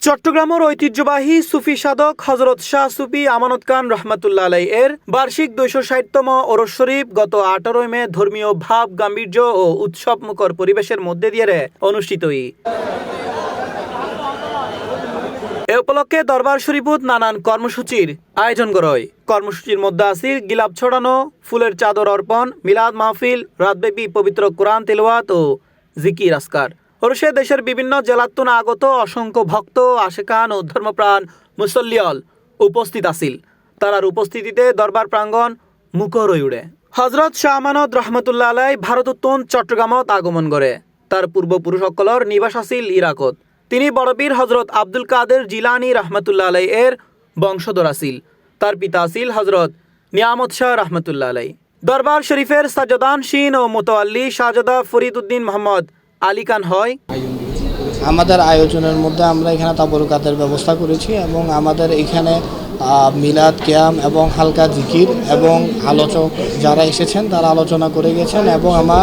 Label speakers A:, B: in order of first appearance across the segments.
A: চট্টগ্রামের ঐতিহ্যবাহী সুফি সাধক হজরত শাহ সুফি আমানত খান রহমাতুল্লাহ আলাইহি এর বার্ষিক 260তম ওরস শরীফ গত 18 মে ধর্মীয় ভাব গাম্ভীর্য ও উৎসবমুখর পরিবেশের মধ্যে দিয়ে অনুষ্ঠিত হয়। এ উপলক্ষে দরবার শরীফত নানান কর্মসূচির আয়োজন করা হয়। কর্মসূচির মধ্যে আছে গিলাপ ছড়ানো, ফুলের চাদর অর্পণ, মিলাদ মাহফিল, রাতব্যাপী পবিত্র কোরআন তেলাওয়াত ও জিকির আসকার। ওরসে দেশের বিভিন্ন জেলাতুন আগত অসংখ্য ভক্ত, আশেকান ও ধর্মপ্রাণ মুসল্লিয়ল উপস্থিত আছিল। তারার উপস্থিতিতে দরবার প্রাঙ্গণ মুখর হয়ে উঠে। হজরত শাহ আমানত রহমতুল্লাহ আলাই ভারতোত্তন চট্টগ্রামত আগমন করে। তার পূর্বপুরুষসকলের নিবাস আছিল ইরাকত। তিনি বড়বীর হজরত আব্দুল কাদের জিলানি রহমতুল্লাহ আলাই এর বংশধর আছিল। তার পিতা আছিল হজরত নিয়ামত শাহ রহমতুল্লাহ আলাই। দরবার শরীফের সাজ্জাদান শিন ও মোতাওয়াল্লি শাহজাদা ফরিদ উদ্দিন মোহাম্মদ আলী খান হয়।
B: আমাদের আয়োজনের মধ্যে আমরা এখানে তাবরুকাতের ব্যবস্থা করেছি এবং আমাদের এখানে মিলাদ কিয়াম এবং হালকা জিকির এবং আলোচক যারা এসেছেন তারা আলোচনা করে গেছেন এবং আমরা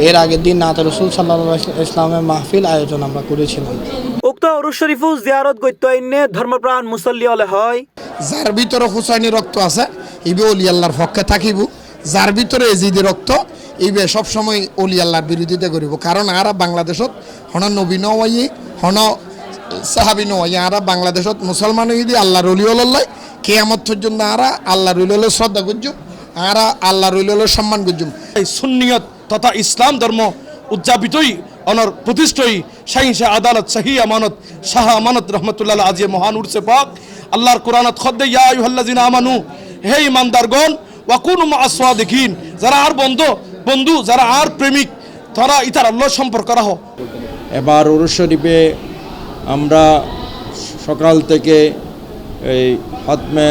B: এর আগের দিন নাতে রসুল সাল্লাল্লাহু আলাইহি ইসলামের মাহফিল আয়োজন আমরা করেছিলাম।
A: উক্ত ওরস শরীফু জিয়ারত গত্যইনে ধর্মপ্রাণ মুসল্লি হলে হয়
C: যার ভিতরে হুসাইনি রক্ত আছে ইবে অলি আল্লাহর পক্ষে থাকিব, যার ভিতরে এজিদি রক্ত ইবে সবসময় অলি আল্লাহর বিরোধিতা করিব। কারণ আরা বাংলাদেশত হন নবী নয় হন সাহাবি নয়, আরা বাংলাদেশত মুসলমান যদি আল্লাহর অলি আল্লাহ কেয়ামত পর্যন্ত আরা আল্লাহর অলি আল্লাহ শ্রদ্ধা করছুম, আরা আল্লাহর অলি আল্লাহ সম্মান করছুম।
D: এই সুন্নিয়ত তথা ইসলাম ধর্ম উদযাপিতই অনর প্রতিষ্ঠই শাহিনশাহ আদালত শাহী আমানত শাহ আমানত রহমতুল্লাহ আজিয়ে মহান উরসে পাক আল্লাহর কোরআনত খদ্দে ইয়া আইয়ুহাল্লাযিনা আমানু, হে ইমানদারগণ ওয়াকুনু মা'আস সাদিকিন, যারা আর বন্ধু যারা আর প্রেমিক তারা ইতার আল্লাহ সম্পর্ক রাখো।
E: এবার ওরস শরীফে আমরা সকাল থেকে এই খতমে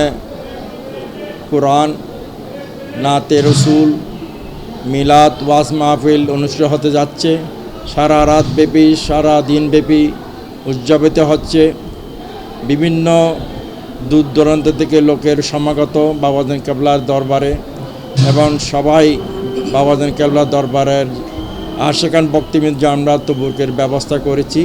E: কোরআন, নাতে রসুল, মিলাদ ওয়াজ মাহফিল অনুষ্ঠিত হতে যাচ্ছে। সারা রাত ব্যাপী সারা দিন ব্যাপী উদযাপিত হচ্ছে। বিভিন্ন দূর দূরান্ত থেকে লোকের সমাগত বাবাজান কেবলার দরবারে এবং সবাই বাবাজান কেবলার দরবারের আশেকান বক্তব্য আমরা তবুকের ব্যবস্থা করেছি।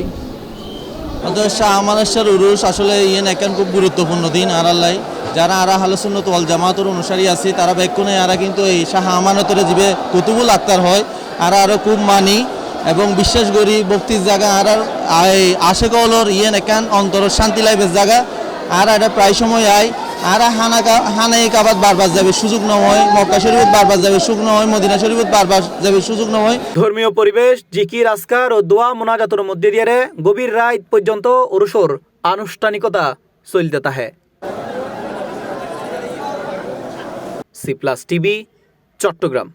F: শাহ আমানত শাহর উরুস আসলে একান খুব গুরুত্বপূর্ণ দিন আরাল্লাই যারা আরা আহলে সুন্নাত ওয়াল জামাতের অনুসারী আছে তারা বেক্ষণে আরা কিন্তু এই শাহ আমানতের জিবে কুতুবুল আক্তার হয় আর আরও খুব মানি এবং বিশ্বাস করি ভক্তির জায়গা আর আশেকলর একান অন্তর শান্তি লাইফের জায়গা আর এটা প্রায় সময় আয় আর হানাই কাবাদ বারবার যাবে সুযোগ নয়, মক্কা শরীফত বারবার যাবে সুযোগ নয়, মদিনা শরীফত বারবার যাবে সুযোগ নয়।
A: ধর্মীয় পরিবেশ, জিকির আসকার ও দোয়া মোনাজাতের মধ্যে দিয়ে গভীর রাত পর্যন্ত ওরসর আনুষ্ঠানিকতা চলতে থাকে। C+ TV Chittagong.